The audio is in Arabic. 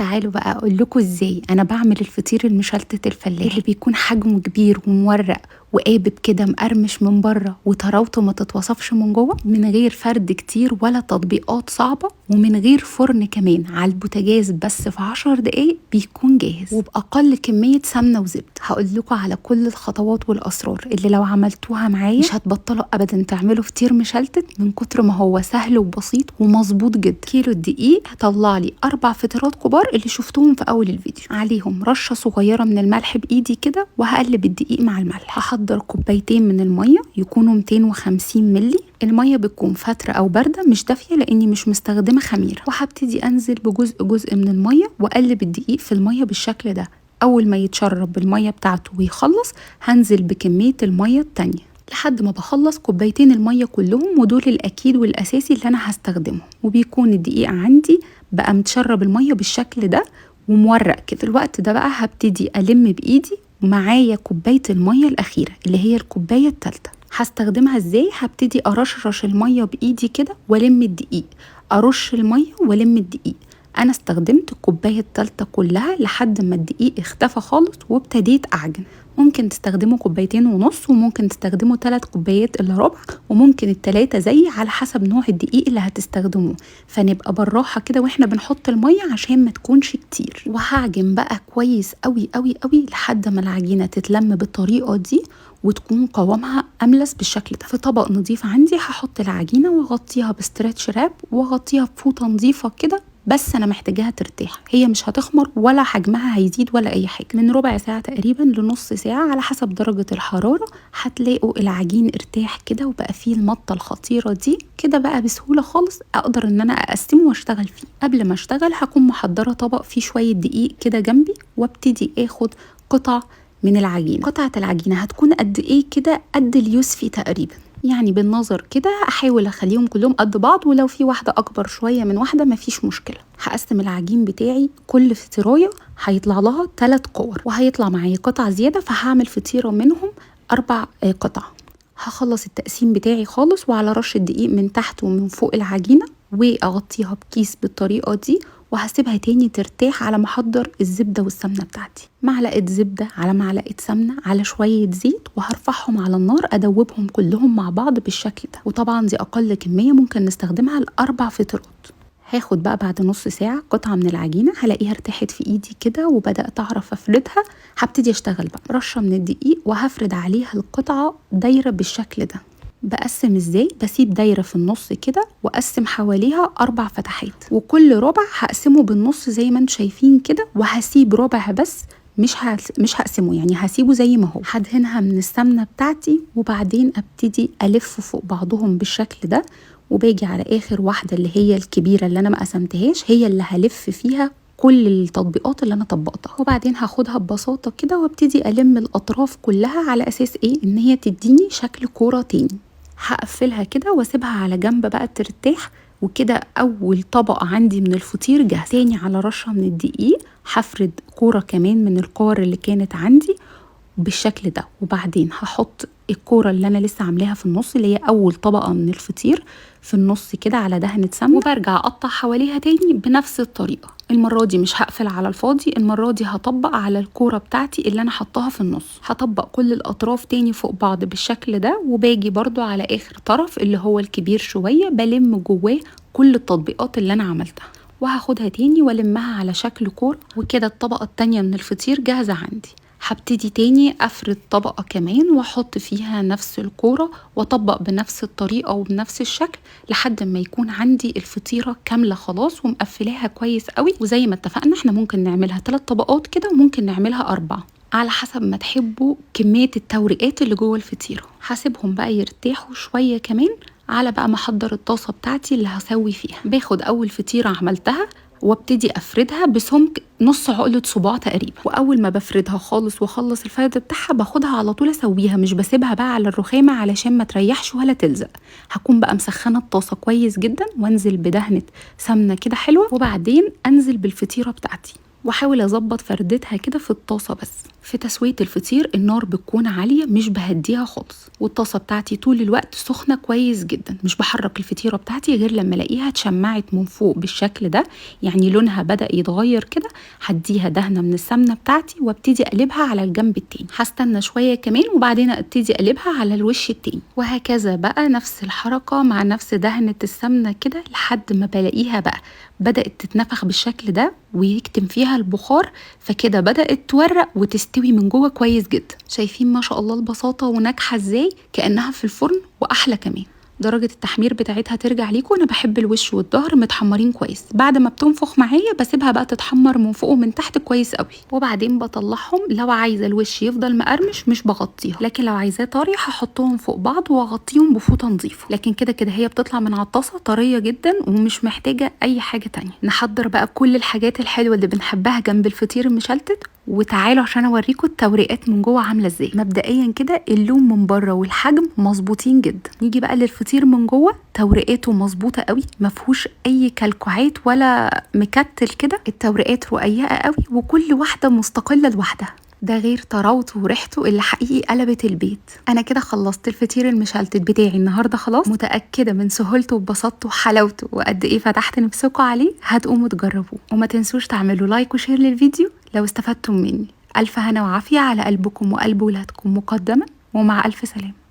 تعالوا بقى اقول لكم ازاي انا بعمل الفطير المشلتت الفلاحي اللي بيكون حجمه كبير ومورق وقابب كده مقرمش من بره وطراوته ما تتوصفش من جوه، من غير فرد كتير ولا تطبيقات صعبه، ومن غير فرن كمان، على البوتاجاز بس في 10 دقايق بيكون جاهز وباقل كميه سمنه وزبده. هقول لكم على كل الخطوات والاسرار اللي لو عملتوها معايا مش هتبطلوا ابدا تعملوا فطير مشلتت من كتر ما هو سهل وبسيط ومظبوط جدا. كيلو الدقيق هطلع لي 4 فطيرات كبار اللي شفتوهم في اول الفيديو، عليهم رشه صغيره من الملح بايدي كده، وهقلب الدقيق مع الملح. هحضر كوبايتين من الميه يكونوا 250 ملي. الميه بتكون فتره او بارده مش دافيه لاني مش مستخدمه خميره، وهبتدي انزل بجزء من الميه واقلب الدقيق في الميه بالشكل ده. اول ما يتشرب بالميه بتاعته ويخلص هنزل بكميه الميه التانية لحد ما بخلص كوبايتين الميه كلهم، ودول الاكيد والاساسي اللي انا هستخدمه. وبيكون الدقيق عندي بقى متشرب الميه بالشكل ده ومورق كده. في الوقت ده بقى هبتدي الم بايدي ومعايا كوبايه الميه الاخيره اللي هي الكوبايه الثالثه. هستخدمها ازاي؟ هبتدي ارشرش الميه بايدي كده والم الدقيق، ارش الميه والم الدقيق. انا استخدمت الكوبايه الثالثه كلها لحد ما الدقيق اختفى خالص وابتديت اعجن. ممكن تستخدموا كوبايتين ونص، وممكن تستخدموا 3 كوبايات الا ربع، وممكن ال3 زي على حسب نوع الدقيق اللي هتستخدموه. فنبقى بالراحه كده واحنا بنحط الميه عشان ما تكونش كتير. وهعجن بقى كويس قوي قوي قوي لحد ما العجينه تتلم بالطريقه دي وتكون قوامها املس بالشكل ده. في طبق نظيف عندي هحط العجينه واغطيها بستريتش راب واغطيها بفوطه نظيفه كده، بس انا محتاجاها ترتاح، هي مش هتخمر ولا حجمها هيزيد ولا اي حاجه. من ربع ساعه تقريبا لنص ساعه على حسب درجه الحراره هتلاقوا العجين ارتاح كده وبقى فيه المطه الخطيره دي كده. بقى بسهوله خالص اقدر ان انا اقسمه واشتغل فيه. قبل ما اشتغل هكون محضره طبق فيه شويه دقيق كده جنبي، وابتدي اخد قطع من العجينه. قطعه العجينه هتكون قد ايه كده؟ قد اليوسفي تقريبا، يعني بالنظر كده احاول اخليهم كلهم قد بعض، ولو في واحده اكبر شويه من واحده مفيش مشكله. هقسم العجين بتاعي، كل فطيرايه هيطلع لها 3 كور، وهيطلع معايا قطع زياده، فهعمل فطيره منهم 4 قطع. هخلص التقسيم بتاعي خالص وعلى رش الدقيق من تحت ومن فوق العجينه، واغطيها بكيس بالطريقه دي، وهسيبها تاني ترتاح على ما احضر الزبده والسمنه بتاعتي. معلقه زبده على معلقه سمنه على شويه زيت، وهرفعهم على النار ادوبهم كلهم مع بعض بالشكل ده. وطبعا دي اقل كميه ممكن نستخدمها ل4 فطيرات. هاخد بقى بعد نص ساعه قطعه من العجينه هلاقيها ارتاحت في ايدي كده وبدات اعرف افردها. هبتدي اشتغل بقى رشه من الدقيق وهفرد عليها القطعه دايره بالشكل ده. بقسم ازاي؟ بسيب دايره في النص كده واقسم حواليها 4 فتحات، وكل ربع هقسمه بالنص زي ما انتم شايفين كده، وهسيب ربع بس مش هقسمه، يعني هسيبه زي ما هو. هدهنها من السمنه بتاعتي وبعدين ابتدي الف فوق بعضهم بالشكل ده، وباجي على اخر واحده اللي هي الكبيره اللي انا ما قسمتهاش هي اللي هلف فيها كل التطبيقات اللي انا طبقتها. وبعدين هاخدها ببساطه كده وابتدي الم الاطراف كلها على اساس ايه؟ ان هي تديني شكل كوره تاني. هقفلها كده واسيبها على جنب بقى ترتاح. وكده اول طبقه عندي من الفطير جاهز. تاني على رشه من الدقيق هفرد كوره كمان من الكور اللي كانت عندي بالشكل ده، وبعدين هحط الكوره اللي انا لسه عاملاها في النص اللي هي اول طبقه من الفطير في النص كده على دهنه سمنه، وبرجع اقطع حواليها تاني بنفس الطريقه. المره دي مش هقفل على الفاضي، المره دي هطبق على الكوره بتاعتي اللي انا حطاها في النص. هطبق كل الاطراف تاني فوق بعض بالشكل ده، وباجي برضو على اخر طرف اللي هو الكبير شويه بلم جواه كل التطبيقات اللي انا عملتها، وهاخدها تاني والمها على شكل كوره. وكده الطبقه التانيه من الفطير جاهزه عندي. هبتدي تاني افرد طبقة كمان واحط فيها نفس الكورة واطبق بنفس الطريقة وبنفس الشكل لحد ما يكون عندي الفطيرة كاملة خلاص ومقفلاها كويس قوي. وزي ما اتفقنا احنا ممكن نعملها 3 طبقات كده وممكن نعملها 4 على حسب ما تحبوا كمية التوريقات اللي جوه الفطيرة. هسيبهم بقى يرتاحوا شوية كمان على بقى ما احضر الطاسة بتاعتي اللي هسوي فيها. باخد اول فطيرة عملتها وابتدي افردها بسمك نص عقلة صباع تقريبا. واول ما بفردها خالص واخلص الفرد بتاعها باخدها على طول اسويها، مش بسيبها بقى على الرخامة علشان ما تريحش ولا تلزق. هكون بقى مسخنة الطاسة كويس جدا وانزل بدهنة سمنة كده حلوة، وبعدين انزل بالفطيرة بتاعتي واحاول اظبط فردتها كده في الطاسه. بس في تسويه الفطير النار بتكون عاليه، مش بهديها خالص، والطاسه بتاعتي طول الوقت سخنه كويس جدا. مش بحرك الفطيره بتاعتي غير لما الاقيها اتشمعت من فوق بالشكل ده، يعني لونها بدا يتغير كده، هديها دهنه من السمنه بتاعتي وابتدي اقلبها على الجنب التاني. هستنى شويه كمان وبعدين ابتدي اقلبها على الوش التاني، وهكذا بقى نفس الحركه مع نفس دهنه السمنه كده لحد ما بلاقيها بقى بدأت تتنفخ بالشكل ده ويكتم فيها البخار، فكده بدأت تورق وتستوي من جوه كويس جدا. شايفين ما شاء الله البساطة وناجحة ازاي؟ كأنها في الفرن وأحلى كمان. درجة التحمير بتاعتها ترجع ليكم. انا بحب الوش والظهر متحمرين كويس. بعد ما بتنفخ معايا بسيبها بقى تتحمر من فوق ومن تحت كويس قوي، وبعدين بطلعهم. لو عايزه الوش يفضل مقرمش مش بغطيها، لكن لو عايزاه طري هحطهم فوق بعض واغطيهم بفوطه نظيفه. لكن كده كده هي بتطلع من على الطاسه طريه جدا ومش محتاجه اي حاجه تانية. نحضر بقى كل الحاجات الحلوه اللي بنحبها جنب الفطير المشلتت، وتعالوا عشان اوريكم التوريقات من جوه عامله ازاي. مبدئيا كده اللون من بره والحجم مظبوطين جدا. نيجي بقى للفطير من جوه، توريقاته مظبوطه قوي، ما فيهوش اي كلكعات ولا مكتل كده. التوريقات رقيقه قوي وكل واحده مستقله لوحدها، ده غير طراوته وريحته اللي حقيقي قلبت البيت. انا كده خلصت الفطير المشلتت بتاعي النهارده خلاص. متاكده من سهولته وبساطته وحلاوته وقد ايه فتحت نفسكم عليه. هتقوموا تجربوه، وما تنسوش تعملوا لايك وشير للفيديو لو استفدتم مني. الف هنا وعافيه على قلبكم وقلب ولادكم مقدما، ومع الف سلامه.